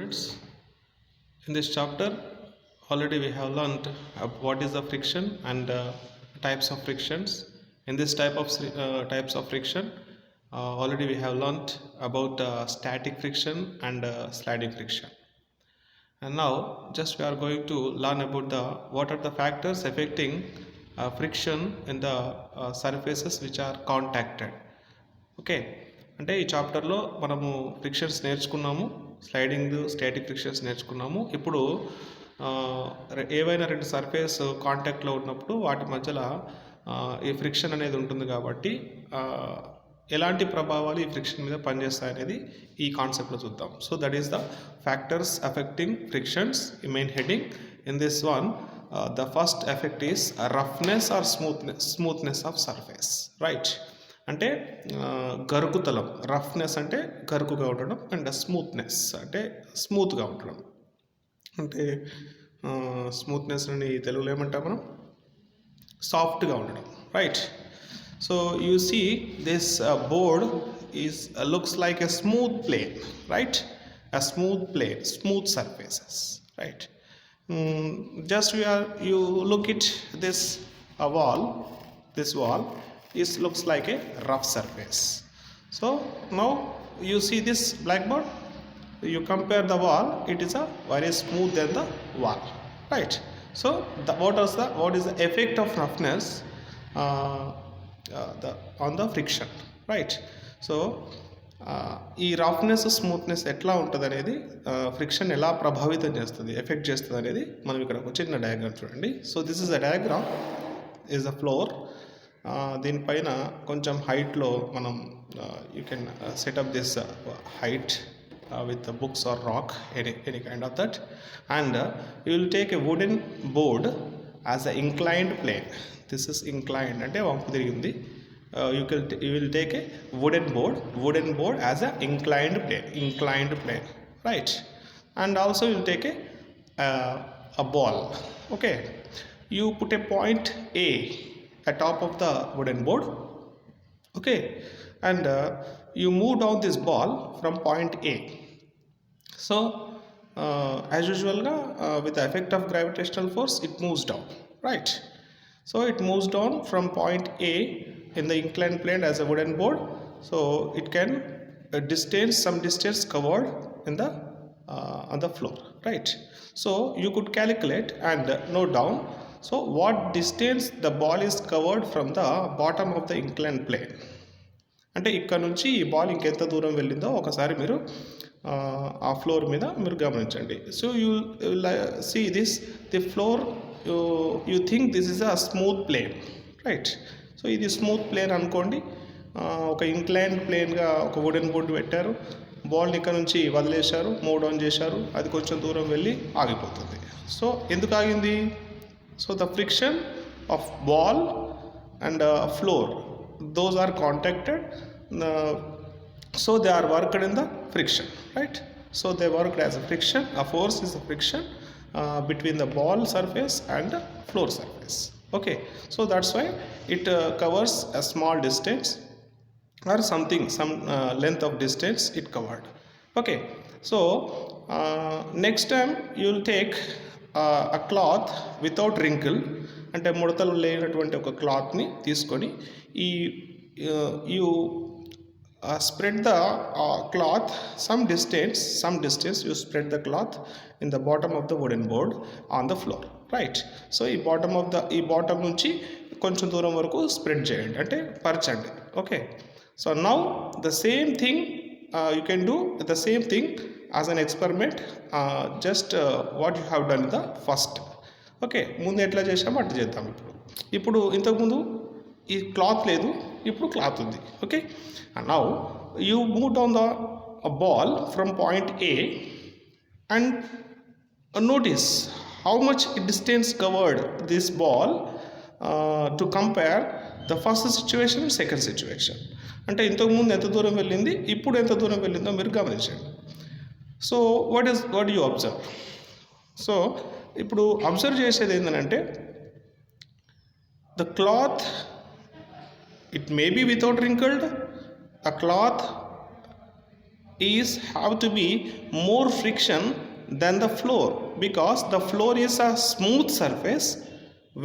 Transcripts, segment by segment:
students. In this chapter, already we have learned what is the friction and types of frictions. In this types of friction, already we have learned about static friction and sliding friction. And now, just we are going to learn about the what are the factors affecting friction in the surfaces which are contacted. Okay, అంటే ఈ చాప్టర్లో మనము frictions నేర్చుకున్నాము, sliding static frictions నేర్చుకున్నాము. ఇప్పుడు ఏవైనా రెండు surface కాంటాక్ట్లో ఉన్నప్పుడు వాటి మధ్యలో ఈ ఫ్రిక్షన్ అనేది ఉంటుంది కాబట్టి ఎలాంటి ప్రభావాలు ఈ ఫ్రిక్షన్ మీద పనిచేస్తాయి అనేది ఈ కాన్సెప్ట్లో చూద్దాం. So that is the factors affecting frictions ఈ main heading. In this one the first effect is roughness or smoothness of surface. Right, అంటే గరుకుతలం. రఫ్నెస్ అంటే గరుకుగా ఉండడం అండ్ స్మూత్నెస్ అంటే స్మూత్గా ఉండడం. అంటే స్మూత్నెస్ అని తెలుగులో ఏమంటాం మనం? సాఫ్ట్గా ఉండడం. Right, so you see this board is looks like a smooth plane. Right, a smooth plane, smooth surfaces. Right, just you look at this wall. This wall looks like a rough surface. So now you see this blackboard, you compare the wall, it is a very smooth than the wall. Right, so what is the effect of roughness on the friction? Right, so ఈ roughness smoothness ఎట్లా ఉంటుంది అనేది, friction ఎలా ప్రభావితం చేస్తుంది, effect చేస్తుంది అనేది మనం ఇక్కడ ఒక చిన్న డయాగ్రామ్ చూడండి. So this is a diagram, is a floor. దీనిపైన కొంచెం హైట్లో మనం you can setup this height with books or rock, any kind of that, and you will take a wooden board as an inclined plane. This is inclined అంటే వంపు తిరిగింది. You will take a wooden board as an inclined plane. Right, and also you will take a ball. Okay, you put a point A at top of the wooden board. Okay, and you move down this ball from point A. So as usual with the effect of gravitational force it moves down. Right, so it moves down from point A in the inclined plane as a wooden board. So it can some distance covered in the on the floor. Right, so you could calculate and note down, so what distance the ball is covered from the bottom of the inclined plane. అంటే ఇక్కడ నుంచి ఈ ball ఇంకెంత దూరం వెళ్ళిందో ఒకసారి మీరు ఆ ఫ్లోర్ మీద మీరు గమనించండి. So you see this the floor, you think this is a smooth plane. Right, so ఇది స్మూత్ ప్లేన్ అనుకోండి. ఒక ఇంక్లైన్డ్ ప్లేన్గా ఒక వుడెన్ బోర్డు పెట్టారు, బాల్ని ఇక్కడ నుంచి వదిలేశారు, మూవ్ డౌన్ చేశారు, అది కొంచెం దూరం వెళ్ళి ఆగిపోతుంది. సో ఎందుకు ఆగింది? So the friction of ball and floor, those are contacted, so they are worked in the friction. Right, so they worked as a friction. A force is a friction between the ball surface and the floor surface. Okay, so that's why it covers a small distance or something, some length of distance it covered. Okay, so next time you will take a cloth without wrinkle, అంటే ముడతలు లేనటువంటి ఒక క్లాత్ని తీసుకొని you spread the cloth some distance you spread the cloth in the bottom of the wooden board on the floor. Right, so ఈ bottom నుంచి కొంచెం దూరం వరకు స్ప్రెడ్ చేయండి, అంటే పరచండి. Okay, so now the same thing you can do the same thing as an experiment, just what you have done in the first. Okay, ముందు ఎట్లా చేసామో అట్లా చేద్దాం. ఇప్పుడు ఇంతకుముందు ఈ క్లాత్ లేదు, ఇప్పుడు క్లాత్ ఉంది. Okay, now you move down the ball from point A and notice how much distance covered this ball to compare the first situation, second situation. అంటే ఇంతకుముందు ఎంత దూరం వెళ్ళింది, ఇప్పుడు ఎంత దూరం వెళ్ళిందో మీరు గమనించండి. So what you observe? So ఇప్పుడు అబ్జర్వ్ చేసేది ఏంటంటే, the cloth it may be without wrinkled, a cloth is have to be more friction than the floor, because the floor is a smooth surface.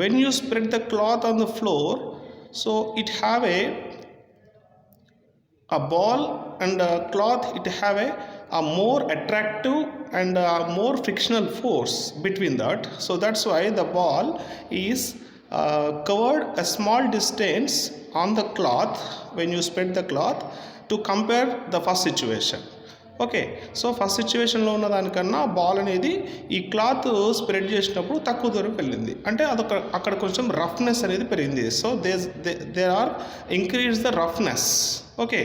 When you spread the cloth on the floor, so it have a ball and a cloth, it have a more attractive and a more frictional force between that. So that's why the ball is covered a small distance on the cloth when you spread the cloth to compare the first situation. Okay, so first సిచ్యువేషన్లో ఉన్న దానికన్నా ball అనేది ఈ cloth spread చేసినప్పుడు తక్కువ దూరం వెళ్ళింది, అంటే అదొక అక్కడ కొంచెం రఫ్నెస్ అనేది పెరిగింది. So they are increase the roughness. Okay,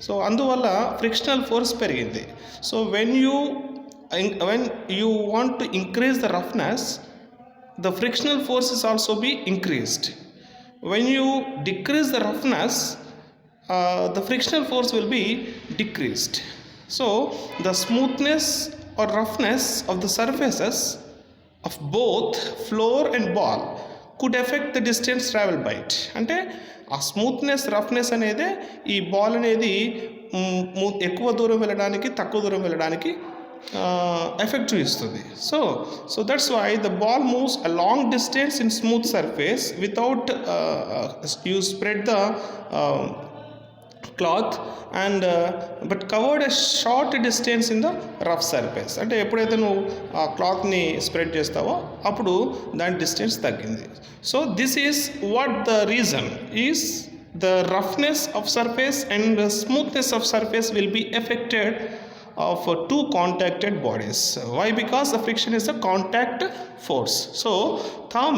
so అందువల్ల ఫ్రిక్షనల్ ఫోర్స్ పెరిగింది. So when you want to increase the roughness, the frictional force is also be increased. When you decrease the roughness, the frictional force will be decreased. So the smoothness or roughness of the surfaces of both floor and ball could affect the distance traveled by it. అంటే ఆ smoothness roughness అనేది ఈ ball అనేది ఎక్కువ దూరం వెళ్ళడానికి తక్కువ దూరం వెళ్ళడానికి ఎఫెక్ట్ చూపిస్తుంది. So that's why the ball moves a long distance in smooth surface without you spread the cloth and but covered a short distance in the rough surface. అంటే ఎప్పుడైతే నువ్వు ఆ క్లాత్ని స్ప్రెడ్ చేస్తావో అప్పుడు దాని డిస్టెన్స్ తగ్గింది. So this is what the reason is the roughness of surface and smoothness of surface will be affected of two contacted bodies. Why? Because the friction is a contact force. So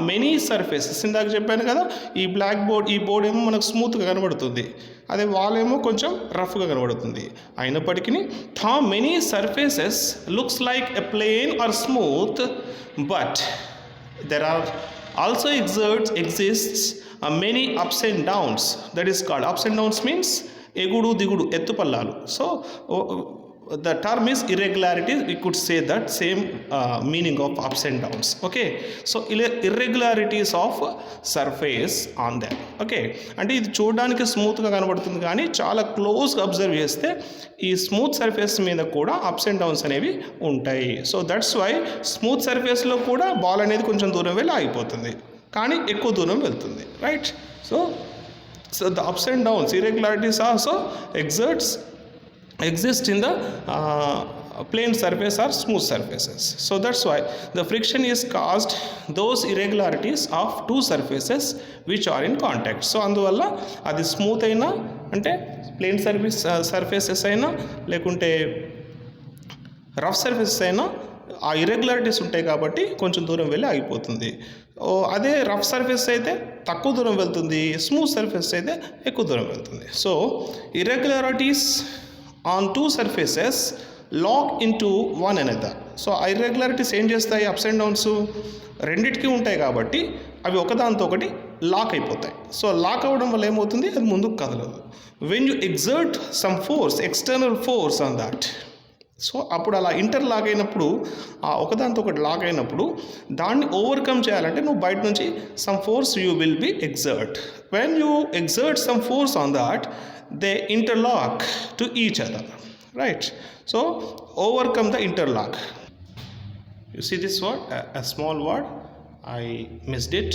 many surfaces, ఇందాక చెప్పాను కదా, ఈ black board, ఈ board ఏమో మనకు స్మూత్గా కనబడుతుంది, అదే వాల్ ఏమో కొంచెం రఫ్గా కనబడుతుంది. అయినప్పటికీ many surfaces looks like a plane are smooth, but there are also exists many ups and downs. That is called ups and downs means ఎగుడు దిగుడు, ఎత్తుపల్లాలు. So the term is irregularity. We could say that same meaning of ups and downs. Okay, so irregularities of surface on that. Okay, అంటే ఇది చూడడానికి స్మూత్గా కనబడుతుంది, కానీ చాలా క్లోజ్గా అబ్జర్వ్ చేస్తే ఈ స్మూత్ సర్ఫేస్ మీద కూడా అప్స్ అండ్ డౌన్స్ అనేవి ఉంటాయి. సో దట్స్ వై స్మూత్ సర్ఫేస్లో కూడా బాల్ అనేది కొంచెం దూరం వెళ్ళి ఆగిపోతుంది, కానీ ఎక్కువ దూరం వెళ్తుంది. Right, so the ups and downs, irregularities also exist in the plane surface or smooth surfaces. So that's why the friction is caused those irregularities of two surfaces which are in contact. So అందువల్ల అది smooth అయినా అంటే plane surfaces అయినా లేకుంటే rough surfaces అయినా ఆ irregularities ఉంటాయి కాబట్టి కొంచెం దూరం వెళ్ళి ఆగిపోతుంది. అదే రఫ్ సర్ఫేస్ అయితే తక్కువ దూరం వెళ్తుంది, స్మూత్ సర్ఫేస్ అయితే ఎక్కువ దూరం వెళ్తుంది. So irregularities on two surfaces lock into one another. So ఆ ఇర్రెగ్యులారిటీస్ ఏం చేస్తాయి, అప్స్ అండ్ డౌన్స్ రెండిటికి ఉంటాయి కాబట్టి అవి ఒకదానితో ఒకటి లాక్ అయిపోతాయి. సో లాక్ అవ్వడం వల్ల ఏమవుతుంది, అది ముందుకు కదలదు. When you exert some force, external force on that, so అప్పుడు అలా ఇంటర్ లాక్ అయినప్పుడు, ఆ ఒకదానితో ఒకటి లాక్ అయినప్పుడు దాన్ని ఓవర్కమ్ చేయాలంటే నువ్వు బయట నుంచి some force you will be exert. When you exert some force on that, they interlock to each other, right? So overcome the interlock. You see this word, a small word, I missed it.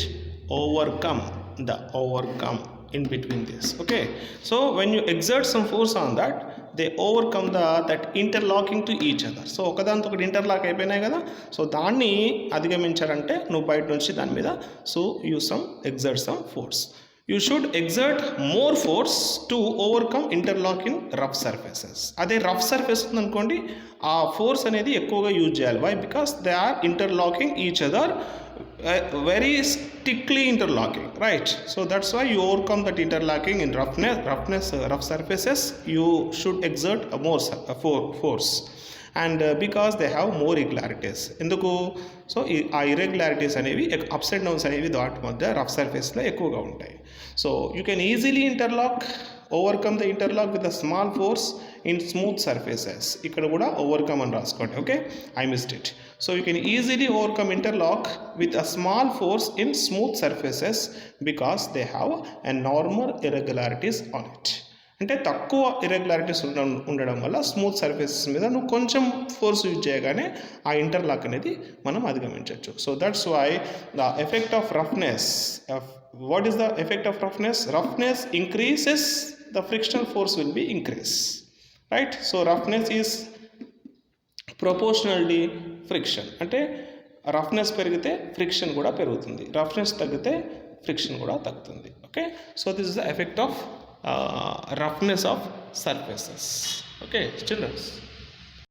Overcome, the overcome in between this. Okay, so when you exert some force on that, they overcome that interlocking to each other. So ఒకదానితో ఒకటి interlock అయిపోయినాయి కదా, so దాన్ని అధిగమించాలంటే నువ్వు బయట నుంచి దాని మీద so use some exert some force. You should exert more force to overcome interlock in rough surfaces. అదే రఫ్ సర్ఫేస్ ఉందనుకోండి, ఆ ఫోర్స్ అనేది ఎక్కువగా యూజ్ చేయాలి. Why? Because they are interlocking each other, very strictly interlocking, right? So that's why you overcome that interlocking in rough surfaces. You should exert a more force, and because they have more irregularities. ఎందుకు? So ఆ irregularities అనేవి ups and downs అనేవి వాటి మధ్య rough సర్ఫేస్లో ఎక్కువగా ఉంటాయి. So you can easily overcome the interlock with a small force in smooth surfaces. ఇక్కడ కూడా ఓవర్కమ్ అని రాసుకోండి. Okay, I missed it. So you can easily overcome interlock with a small force in smooth surfaces because they have a normal irregularities on it. అంటే తక్కువ irregularities ఉండడం వల్ల smooth surfaces మీద నువ్వు కొంచెం ఫోర్స్ యూజ్ చేయగానే ఆ ఇంటర్లాక్ అనేది మనం అధిగమించవచ్చు. So that's why the effect of roughness, what is the effect of roughness? Roughness increases, the frictional force will be increase, right? So roughness is proportionally friction, అంటే roughness పెరిగితే friction కూడా పెరుగుతుంది, roughness తగ్గితే friction కూడా తగ్గుతుంది. Okay, so this is the effect of roughness of surfaces. Okay children's.